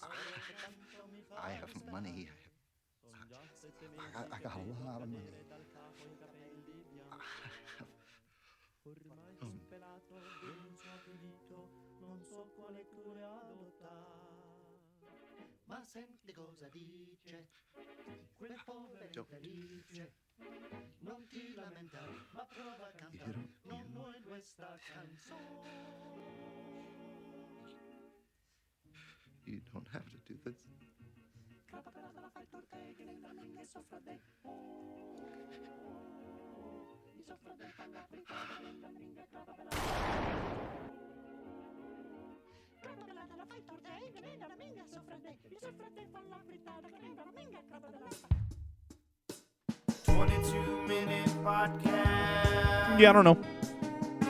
I have money. I got a lot of money. Um, Ma senti cosa dice quel povero Don't. infelice. Non ti lamentare, ma prova a cantare non vuoi questa canzone. You don't have to do this. Crapapelata la fai torte, che nella minga soffra de. Mi soffra de falla frittata, nella minga crapapelata. Crapapelata la fai torte, che nella minga soffra de. Mi soffra de falla frittata, che nella minga crapapelata. 22-minute podcast. Yeah, I don't know.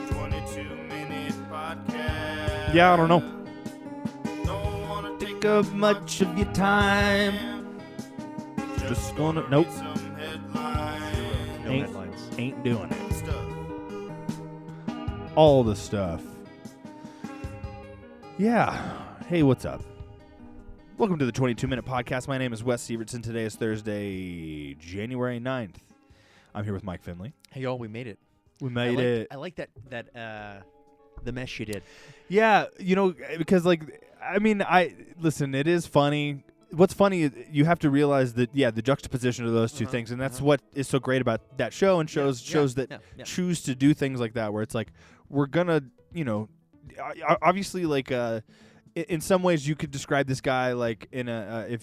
22-minute podcast. Yeah, I don't know. Don't wanna Think of much of your time. Just gonna nope. some headlines. No headlines. Ain't doing it. Stuff. All the stuff. Yeah. Hey, what's up? Welcome to the 22-minute podcast. My name is Wes Sievertson. Today is Thursday, January 9th. I'm here with Mike Finley. Hey y'all, we made it. We made it. I like that the mesh you did. Yeah, you know, because listen, it is funny. What's funny is you have to realize that the juxtaposition of those two things, and that's what is so great about that show and shows that choose to do things like that, where it's like we're gonna, obviously in some ways you could describe this guy like in a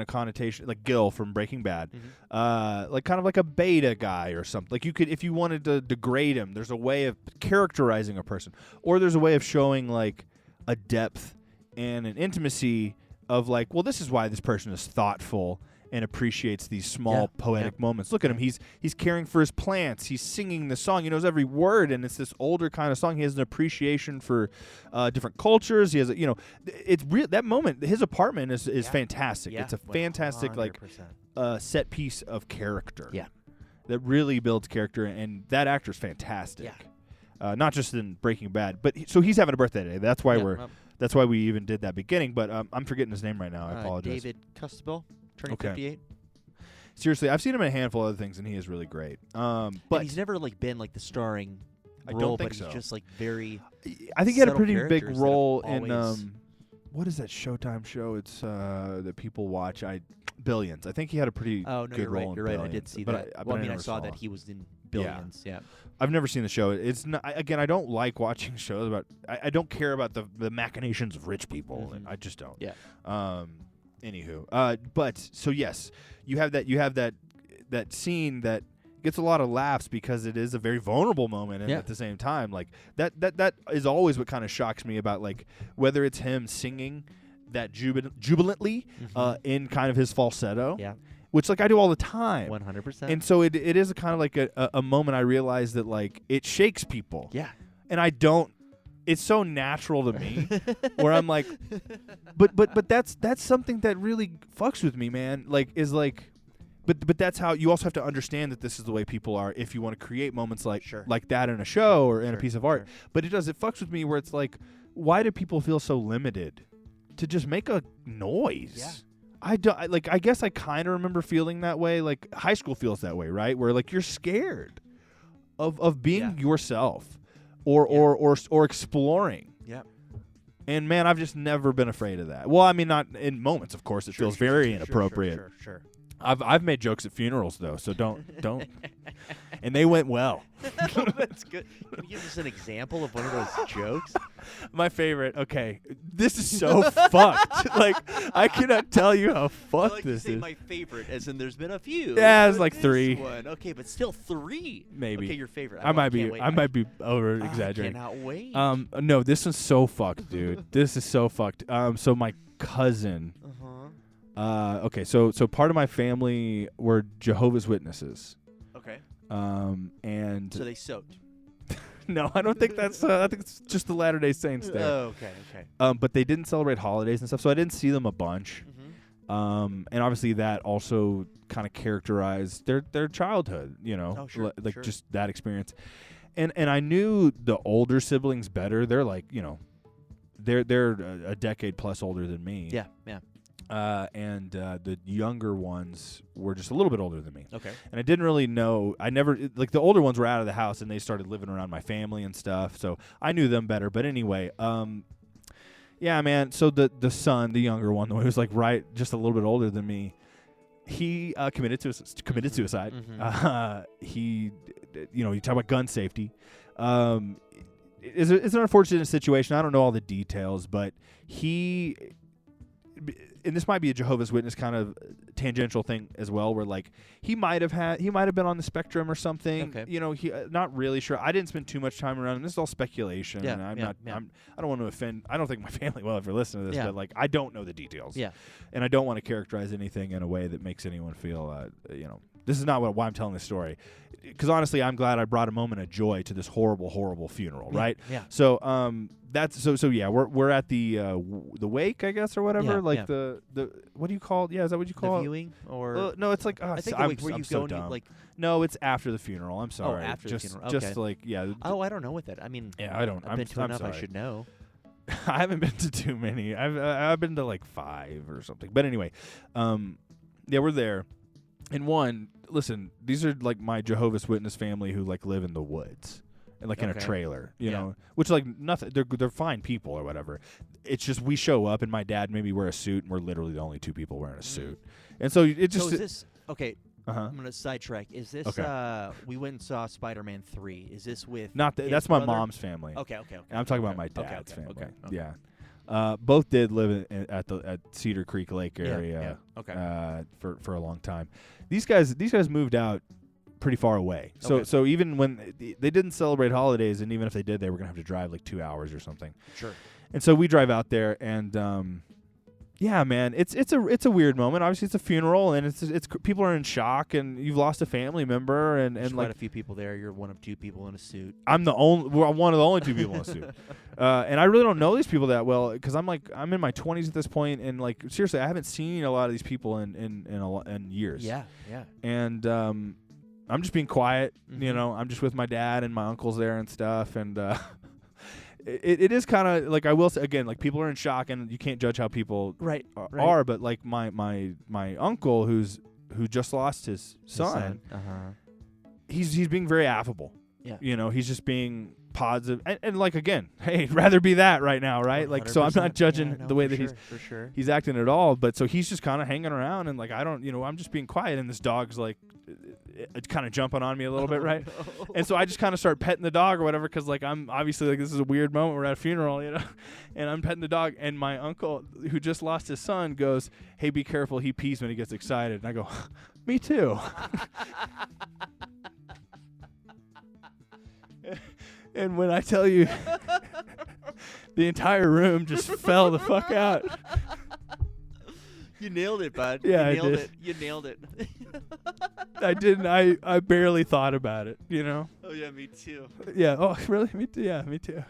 connotation like Gil from Breaking Bad, like kind of like a beta guy or something. Like you could, if you wanted to degrade him, there's a way of characterizing a person, or there's a way of showing like a depth and an intimacy of like, well, this is why this person is thoughtful and appreciates these small poetic moments. Look at him. He's caring for his plants. He's singing the song. He knows every word, and it's this older kind of song. He has an appreciation for different cultures. He has, it's real. That moment, his apartment is fantastic. Yeah. It's a fantastic 100%. set piece of character. Yeah. That really builds character, and that actor's fantastic. Yeah. Not just in Breaking Bad, but so he's having a birthday today. That's why That's why we even did that beginning. But I'm forgetting his name right now. I apologize. David Costabile, turning Okay. 58. Seriously, I've seen him in a handful of other things, and he is really great. But And he's never been like the starring I role, don't think but so. he's just like very. I think he had a subtle pretty big characters that role have in always- what is that Showtime show? It's that people watch. Billions. I think he had a pretty Oh no, good you're right. role in You're right. I Billions, did see but that. but I never saw that he was in Billions. Yeah. I've never seen the show. It's not, again, I don't like watching shows about. I don't care about the machinations of rich people. Mhm. I just don't. Yeah. Anywho, but so yes, you have that scene that gets a lot of laughs because it is a very vulnerable moment, and at the same time, like that is always what kind of shocks me about like whether it's him singing that jubilantly in kind of his falsetto, Yeah. which like I do all the time. 100%. And so it is a kind of like a moment I realize that like it shakes people. Yeah. And I don't. It's so natural to me, where I'm like, but that's something that really fucks with me, man. Like is like, but that's how you also have to understand that this is the way people are if you want to create moments like that in a show or in a piece of art. But it fucks with me where it's like, why do people feel so limited to just make a noise? Yeah. I guess I kind of remember feeling that way. Like high school feels that way, right? Where like you're scared of being yourself or exploring. Yeah. And man, I've just never been afraid of that. Well, I mean, not in moments, of course. It feels very inappropriate. Sure. I've made jokes at funerals though, so don't. And they went well. That's good. Can you give us an example of one of those jokes? My favorite. Okay, this is so fucked. Like I cannot tell you how fucked like this to say is. my favorite, as in there's been a few. Yeah, it's but like this 3. One. Okay, but still 3. Maybe. Okay, your favorite. I might can't wait. be over exaggerating. I cannot wait. No, this one's so fucked, dude. This is so fucked. So my cousin. Okay, so part of my family were Jehovah's Witnesses. Okay. And So they soaked. no, I don't think that's. I think it's just the Latter-day Saints there. Oh, okay. But they didn't celebrate holidays and stuff, so I didn't see them a bunch. And obviously that also kind of characterized their childhood, Oh, sure, sure. just that experience. And I knew the older siblings better. They're like, they're a decade plus older than me. Yeah, yeah. and the younger ones were just a little bit older than me. Okay. And I didn't really know. I never like the older ones were out of the house and they started living around my family and stuff. So I knew them better. But anyway, yeah, man. So the son, the younger one, the one who was like just a little bit older than me, he committed suicide. He, you talk about gun safety. It's an unfortunate situation. I don't know all the details, but he. And this might be a Jehovah's Witness kind of tangential thing as well, where like he might have been on the spectrum or something. Okay. He not really sure. I didn't spend too much time around him. This is all speculation. Yeah, And I don't want to offend. I don't think my family will ever listen to this, Yeah. but like I don't know the details. Yeah. And I don't want to characterize anything in a way that makes anyone feel, this is not why I'm telling this story. Because honestly, I'm glad I brought a moment of joy to this horrible, horrible funeral, right? Yeah. So that's so yeah, we're at the wake, I guess, or whatever. Yeah, like yeah. the what do you call it? Yeah, is that what you call The it? viewing or No, it's like I think I'm, where I'm you so go and you, dumb. like. No, it's after the funeral. I'm sorry. after the funeral. Just Okay. like yeah. Oh, I don't know what that. I mean, Yeah, I don't. I've been to I'm enough. sorry. I should know. I haven't been to too many. I've been to like 5 or something. But anyway, yeah, we're there. And one, listen, these are like my Jehovah's Witness family who like live in the woods and like in a Okay. trailer, you Yeah. know, which like nothing. They're fine people or whatever. It's just we show up and my dad maybe wear a suit and we're literally the only 2 people wearing a suit. And so it just So is this okay? uh-huh. I'm gonna sidetrack. Is this? Okay. We went and saw Spider-Man 3. Is this with? Not his that's my brother? mom's family. Okay. And I'm talking okay. about my Okay, dad's okay, family. okay. Yeah. Both did live at Cedar Creek Lake Yeah, area. yeah, okay. For a long time. These guys moved out pretty far away. So Okay. so even when they didn't celebrate holidays, and even if they did, they were gonna have to drive like 2 hours or something. Sure. And so we drive out there, and yeah, man, it's a weird moment. Obviously, it's a funeral, and it's people are in shock, and you've lost a family member, and There's like quite a few people there. You're one of 2 people in a suit. I'm one of the only 2 people in a suit. And I really don't know these people that well because I'm in my 20s at this point, and like seriously, I haven't seen a lot of these people in years. Yeah. And I'm just being quiet. Mhm. I'm just with my dad and my uncles there and stuff, and it is kind of like I will say again, like people are in shock, and you can't judge how people Right. are. But like my uncle who just lost his son, he's being very affable. Yeah. He's just being positive and like again, hey, I'd rather be that right now, right? Like so I'm 100%. not judging Yeah, no, the way for that sure, for sure. he's acting at all, but so he's just kind of hanging around and like I don't, I'm just being quiet and this dog's like kind of jumping on me a little bit, right? And so I just kind of start petting the dog or whatever cuz like I'm obviously like this is a weird moment, we're at a funeral, and I'm petting the dog and my uncle who just lost his son goes, "Hey, be careful, he pees when he gets excited." And I go, "Me too." And when I tell you, the entire room just fell the fuck out. You nailed it, bud. Yeah, I you nailed did. it. You nailed it. I didn't. I barely thought about it. Oh yeah, me too. Yeah. Oh, really? Me too. Yeah, me too.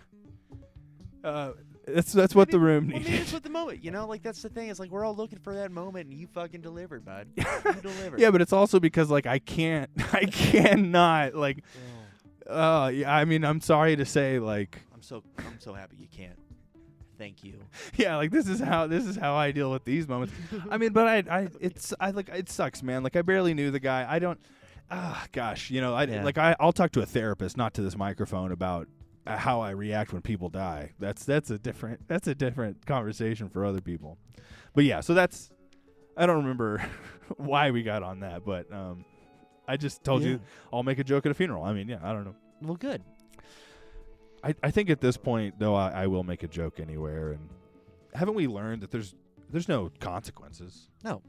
That's what the room Well, maybe needed. it's what the moment. Like that's the thing. It's like we're all looking for that moment, and you fucking delivered, bud. You delivered. Yeah, but it's also because like I cannot like. Yeah. I mean, I'm sorry to say, like. I'm so happy you can't. Thank you. Yeah, like this is how I deal with these moments. I mean, but it sucks, man. Like I barely knew the guy. I don't. Gosh, Yeah. I'll talk to a therapist, not to this microphone, about how I react when people die. That's a different conversation for other people. But yeah, so I don't remember why we got on that, but I just told you I'll make a joke at a funeral. I mean, yeah, I don't know. Well, good. I think at this point though I will make a joke anywhere, and haven't we learned that there's no consequences? No.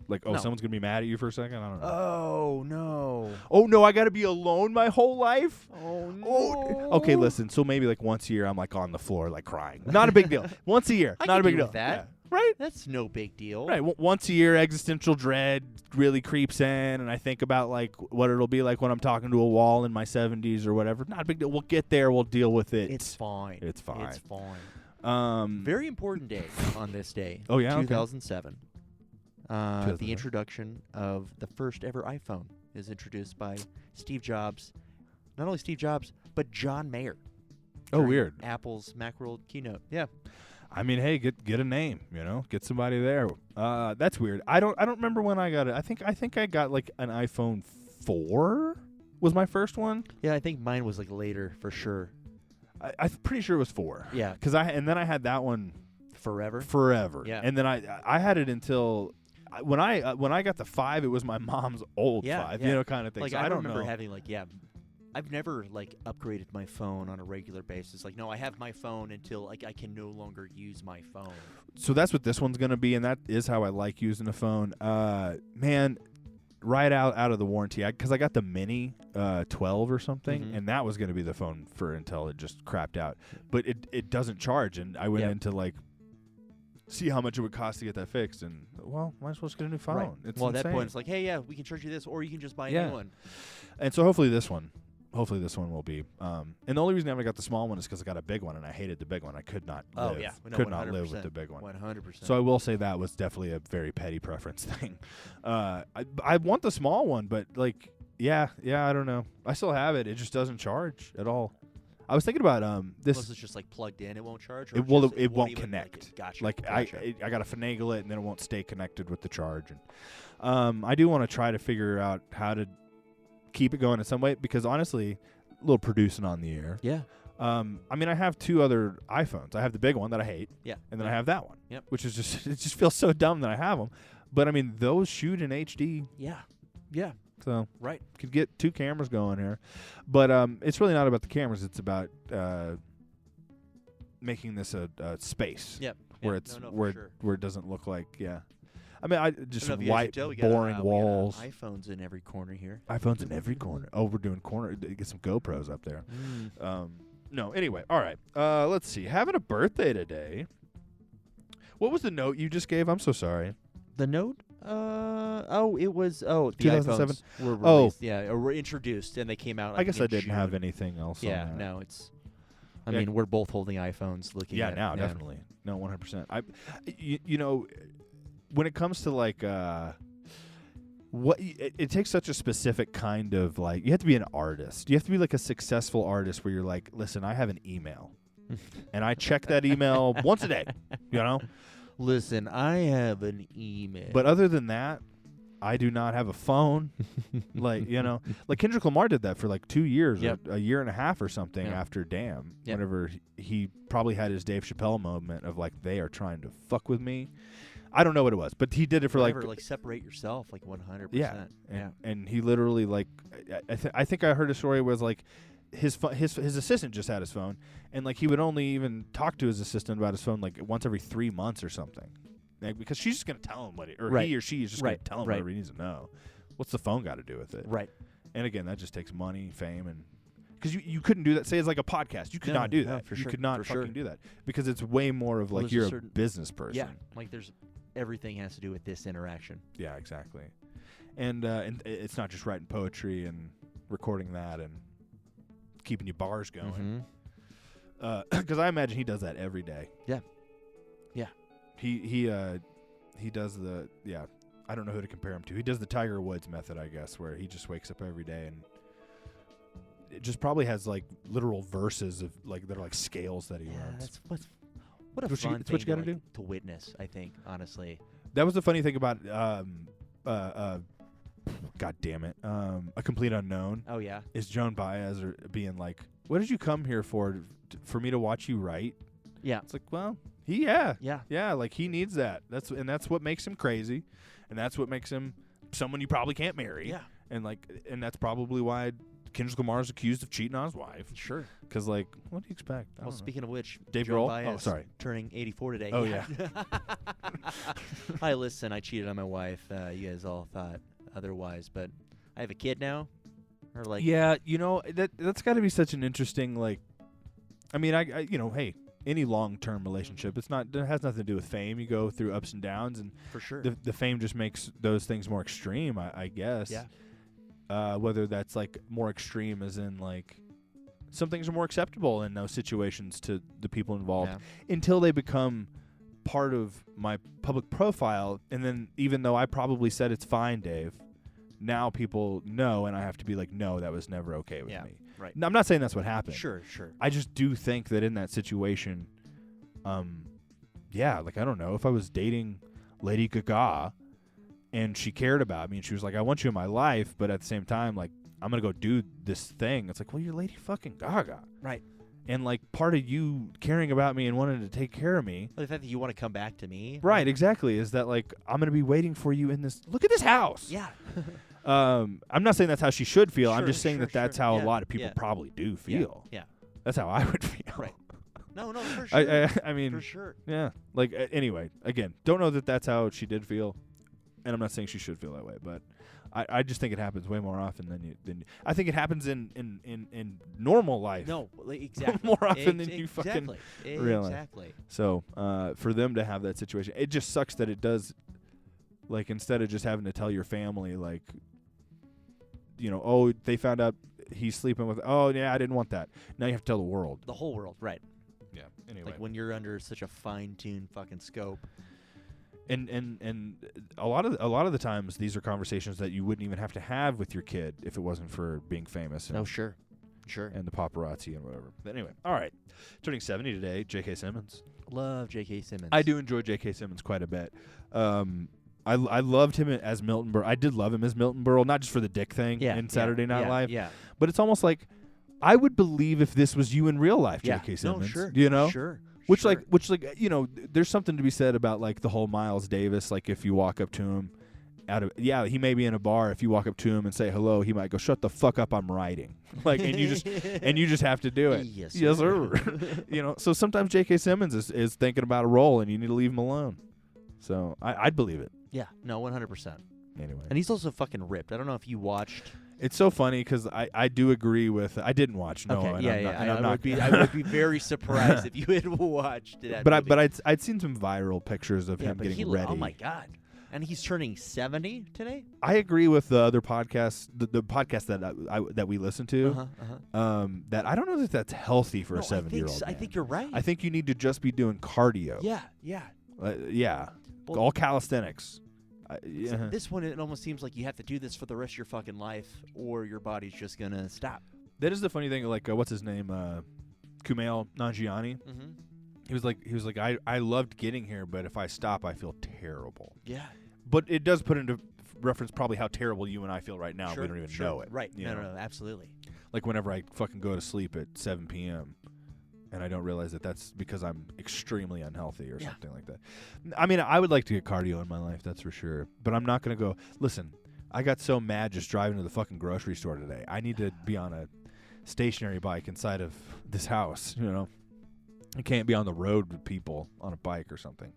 Like, No. someone's gonna be mad at you for a second? I don't know. Oh no. Oh no, I gotta be alone my whole life? Oh no. Oh, okay, listen. So maybe like once a year, I'm like on the floor, like crying. Not a big deal. Once a year, I not can a big deal deal. with that. Yeah. Right? That's no big deal. Right. Once a year, existential dread really creeps in, and I think about like what it'll be like when I'm talking to a wall in my 70s or whatever. Not a big deal. We'll get there. We'll deal with it. It's fine. It's fine. It's fine. Very. Very important day on this day. Oh, yeah? Okay. 2007. The 2007. introduction of the first ever iPhone is introduced by Steve Jobs. Not only Steve Jobs, but John Mayer. Oh, during weird. Apple's Macworld keynote. Yeah. I mean, hey, get a name, get somebody there. That's weird. I don't remember when I got it. I think I got like an iPhone 4 was my first one. Yeah, I think mine was like later for sure. I'm pretty sure it was 4. Yeah, And then I had that one forever. Yeah. And then I had it until when I got the 5, it was my mom's old 5, kind of thing. Like So I don't remember know. having I've never like upgraded my phone on a regular basis. Like, no, I have my phone until like I can no longer use my phone. So that's what this one's gonna be, and that is how I like using a phone. Man, right out of the warranty, because I got the Mini 12 or something, Mhm. and that was gonna be the phone for until it just crapped out. But it doesn't charge, and I went Yep. into like see how much it would cost to get that fixed, and well, might as well just get a new phone. Right. It's Well, at insane. that point, it's like, hey, yeah, we can charge you this, or you can just buy a Yeah. new one. And so hopefully this one will be. And the only reason I got the small one is because I got a big one, and I hated the big one. I could not live. Could not live with the big one. 100%. So I will say that was definitely a very petty preference thing. I want the small one, but like, yeah, I don't know. I still have it. It just doesn't charge at all. I was thinking about this. Unless it's just like plugged in, it won't charge. Or It just- won't even, connect. Gotcha. Like gotcha. I got to finagle it, and then it won't stay connected with the charge. And I do want to try to figure out how to keep it going in some way, because honestly, a little producing on the air. Yeah. I mean, I have 2 other iPhones. I have the big one that I hate, Yeah. and then I have that one, Yep. which is just it just feels so dumb that I have them. But I mean, those shoot in HD, Yeah. Yeah. so Right. could get 2 cameras going here. But it's really not about the cameras. It's about making this a space Yep. where Yep. it's No, for where sure. where it doesn't look like I mean, I I just don't know if you guys white can tell, we got, boring we got, walls. iPhones in every corner here. iPhones in every corner. Oh, we're doing corner. Get some GoPros up there. No, anyway, all right. Let's see. Having a birthday today. What was the note you just gave? I'm so sorry. The Note? It was the 2007? iPhones were Oh. released, or were introduced, and they came out. I guess I in didn't have June. anything else. Yeah, on that. no, it's. I Yeah. mean, we're both holding iPhones, looking Yeah, at now definitely. No, 100%. You know, when it comes to like it takes such a specific kind of like, you have to be an artist. You have to be like a successful artist where you're like, listen, I have an email, and I check that email once a day. Listen, I have an email. But other than that, I do not have a phone. Like Kendrick Lamar did that for like 2 years, Yep. or a year and a half or something Yep. after Damn. Yep. Whenever he probably had his Dave Chappelle moment of like, they are trying to fuck with me. I don't know what it was, but he did it for Whatever, like separate yourself, like 100%. yeah, Yeah. and he literally like I think I heard a story was like his assistant just had his phone, and like he would only even talk to his assistant about his phone like once every 3 months or something, like, because she's just gonna tell him Right. he or she is just Right. gonna tell him Right. whatever he needs to know. What's the phone got to do with it? Right. And again, that just takes money, fame, and because you couldn't do that. Say it's like a podcast, you could No, not do no, that. for You sure, could not for fucking sure. do that because it's way more of Well, like there's a you're a certain- business person. Yeah, like there's everything has to do with this interaction. Yeah, exactly. And it's not just writing poetry and recording that and keeping your bars going. Because I imagine he does that every day. Yeah. Yeah. He does the I don't know who to compare him to. He does the Tiger Woods method, I guess, where he just wakes up every day and it just probably has like literal verses of like that are like scales that he learns. What a It's what you- fun it's thing what you gotta to, do. to witness, I think, honestly. That was the funny thing about God damn it, A Complete Unknown. Oh, yeah. Is Joan Baez being like, what did you come here for for me to watch you write? Yeah. It's like, well, yeah, Yeah. like he needs that. That's what makes him crazy, and that's what makes him someone you probably can't marry. Yeah. And that's probably why Kendrick Lamar is accused of cheating on his wife. Sure. Because like, what do you expect? I Well, don't know. speaking of which, Dave Joan Grohl? Oh, Baez sorry. turning 84 today. Oh, yeah. Hi, listen, I cheated on my wife. You guys all thought otherwise, but I have a kid now. Or like, Yeah, that's got to be such an interesting like. I mean, I hey, any long-term relationship, it has nothing to do with fame. You go through ups and downs, and for sure. the fame just makes those things more extreme, I guess. Yeah. Whether that's like more extreme as in like some things are more acceptable in those situations to the people involved Yeah. until they become part of my public profile. And then even though I probably said it's fine, Dave, now people know, and I have to be like, no, that was never okay with Yeah, me. right. No, I'm not saying that's what happened. Sure. I just do think that in that situation, yeah, like I don't know, if I was dating Lady Gaga and she cared about me and she was like, I want you in my life, but at the same time, like, I'm gonna go do this thing. It's like, well, you're Lady fucking Gaga, Right. and like part of you caring about me and wanting to take care of me, Well, the fact that you want to come back to me. right? Exactly, is that like I'm gonna be waiting for you in this. Look at this house. Yeah. I'm not saying that's how she should feel. I'm Sure, just saying sure, that that's sure. how Yeah, a lot of people yeah. probably do Yeah, feel. Yeah. That's how I would feel. Right. No, for sure. I mean, for sure. yeah. Like anyway, again, don't know that that's how she did feel, and I'm not saying she should feel that way, but I just think it happens way more often than I think it happens in normal life. No, exactly. More often than you fucking exactly. realize. Exactly. So for them to have that situation, it just sucks that it does. Like instead of just having to tell your family, like, you know, oh, they found out he's sleeping with. Oh yeah, I didn't want that. Now you have to tell the world. The whole world, right? Yeah. Anyway. Like when you're under such a fine-tuned fucking scope. And a lot of the times these are conversations that you wouldn't even have to have with your kid if it wasn't for being famous and, No, sure. and the paparazzi and whatever. But anyway, all right. Turning 70 today, J.K. Simmons. Love J.K. Simmons. I do enjoy J.K. Simmons quite a bit. I loved him as Milton Berle. I did love him as Milton Berle, not just for the dick thing Yeah. in Saturday Night Live, Yeah. but it's almost like I would believe if this was you in real life, Yeah. J.K. No, Simmons. sure. You know? Sure. Which sure. like you know, there's something to be said about like the whole Miles Davis. Like if you walk up to him, he may be in a bar. If you walk up to him and say hello, he might go, "Shut the fuck up, I'm writing." Like, and you just have to do it. Yes, Yes, sir. sir. You know, so sometimes J.K. Simmons is thinking about a role, and you need to leave him alone. So I'd believe it Yeah. No, 100%. anyway. And he's also fucking ripped. I don't know if you watched. It's so funny because I do agree with. I didn't watch. No, Okay. and Yeah. I'm not, Yeah. and I'm not, I would be very surprised if you had watched that. but movie. I'd seen some viral pictures of Yeah, him but getting he ready. Oh my god. And he's turning 70 today. I agree with the other podcasts, the podcast that we listen to. That I don't know that that's healthy for a 70-year-old. I think you're right. I think you need to just be doing cardio. Yeah. Yeah. Yeah. Well, All calisthenics. So Yeah. this one, it almost seems like you have to do this for the rest of your fucking life, or your body's just gonna stop. That is the funny thing. Like, what's his name? Kumail Nanjiani. Mm-hmm. He was like, I loved getting here, but if I stop, I feel terrible. Yeah. But it does put into reference probably how terrible you and I feel right now. Sure, We don't even sure. know it. Right. you No, know? no, absolutely. Like whenever I fucking go to sleep at 7 p.m. and I don't realize that that's because I'm extremely unhealthy or Yeah. something like that. I mean, I would like to get cardio in my life, that's for sure. But I'm not going to go, listen, I got so mad just driving to the fucking grocery store today. I need to be on a stationary bike inside of this house, you know. I can't be on the road with people on a bike or something.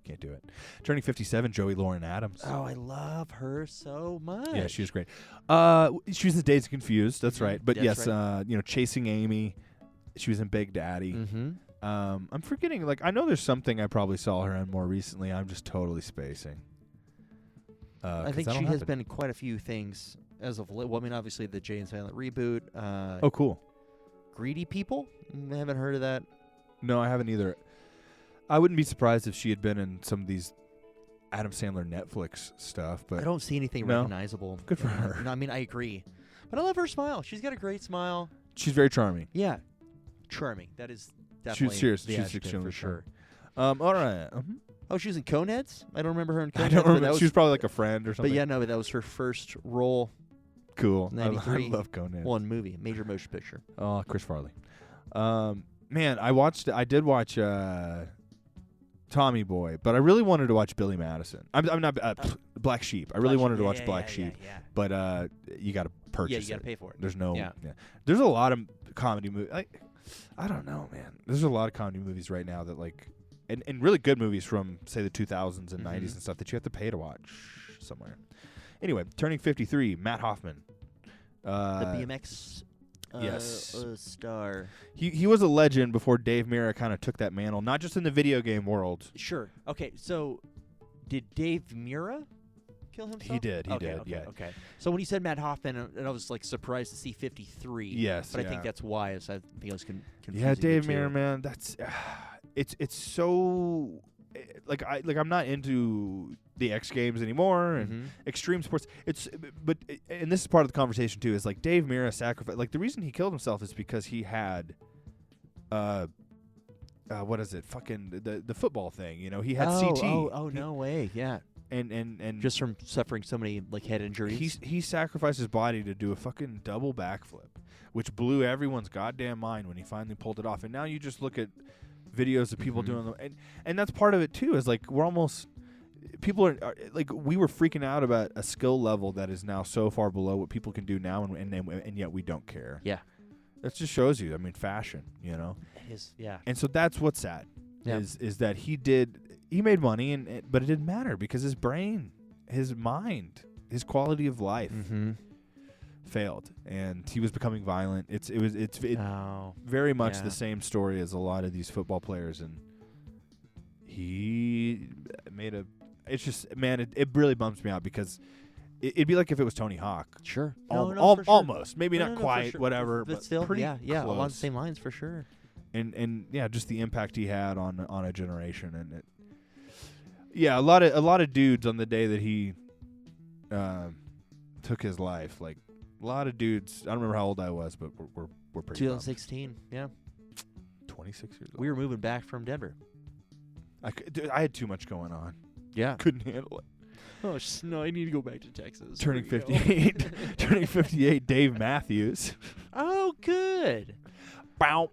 Can't do it. Turning 57, Joey Lauren Adams. Oh, I love her so much. Yeah, she was great. She was in Dazed and Confused. That's Mhm. right. But That's yes, you know, Chasing Amy. She was in Big Daddy. Mm-hmm. I'm forgetting. Like, I know there's something I probably saw her in more recently. I'm just totally spacing. I 'cause think that'll she has happen. been in quite a few things as of late. Well, I mean, obviously the Jay and Silent reboot. Oh, cool. Greedy People. I haven't heard of that. No, I haven't either. I wouldn't be surprised if she had been in some of these Adam Sandler Netflix stuff. But I don't see anything No. recognizable. Good for in her. No, I mean, I agree. But I love her smile. She's got a great smile. she's very charming. Yeah. Charming. That is definitely She's the adjective extremely for sure. charming. All right. Oh, she was in Coneheads? I don't remember her in Coneheads. I don't but remember. that was, She was probably like a friend or something. but yeah, no, that was her first role. Cool. I 93. love Conan. Well, in movie, major motion picture. Oh, Chris Farley. Man, I did watch Tommy Boy, but I really wanted to watch Billy Madison. I'm not Black Sheep. I really wanted to watch Black Sheep, Yeah. but you got to purchase Yeah, you got to it. pay for it. There's no. Yeah. There's a lot of comedy movies. I don't know, man. There's a lot of comedy movies right now that like, and really good movies from say the 2000s and 90s and stuff that you have to pay to watch somewhere. Anyway, turning 53, Matt Hoffman. The BMX yes. star. He was a legend before Dave Mirra kind of took that mantle, not just in the video game world. Sure. Okay, so did Dave Mirra kill himself? He did, Okay, yeah. Okay. So when you said Matt Hoffman, and I was like surprised to see 53. Yes, But I yeah. think that's why. I think I was confusing. Yeah, Dave the two. Mirra, man, that's it's so like I'm not into the X Games anymore and Mhm. extreme sports. But and this is part of the conversation too. Is like Dave Mirra sacrificed. Like the reason he killed himself is because he had what is it? Fucking the football thing. You know, he had oh, CT. Oh, no way. Yeah. And Just from suffering so many like head injuries. he sacrificed his body to do a fucking double backflip, which blew everyone's goddamn mind when he finally pulled it off. And now you just look at videos of people doing them, and that's part of it too. Is like we're almost people are like we were freaking out about a skill level that is now so far below what people can do now, and yet we don't care. Yeah. That just shows you. I mean, fashion, you know. It is, yeah. And so that's what's sad. Yeah. Is that he made money, but it didn't matter because his brain, his mind, his quality of life failed, and he was becoming violent. It's very much Yeah. the same story as a lot of these football players, and he made a. It's just, man, it really bums me out because it'd be like if it was Tony Hawk. Sure. Al- No, al- for sure. almost, maybe No, not no, for quite, sure. whatever, but still, pretty yeah, along the close. same lines for sure. And yeah, just the impact he had on a generation, and it. Yeah, a lot of dudes on the day that he took his life, like a lot of dudes. I don't remember how old I was, but we're pretty. 2016, yeah. 26 years old. We were moving back from Denver. I had too much going on. Yeah. Couldn't handle it. Oh, no, I need to go back to Texas. Turning 58, turning 58. Dave Matthews. Oh, good. Bow,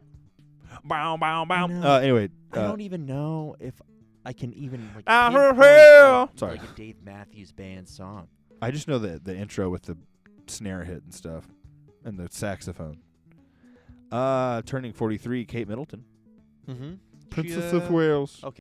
bow, bow, bow. No. Anyway, I don't even know if I can even like I heard pinpoint, hell. Sorry. like a Dave Matthews Band song. I just know the intro with the snare hit and stuff, and the saxophone. Turning 43, Kate Middleton, Mm-hmm. Princess of Wales. Okay.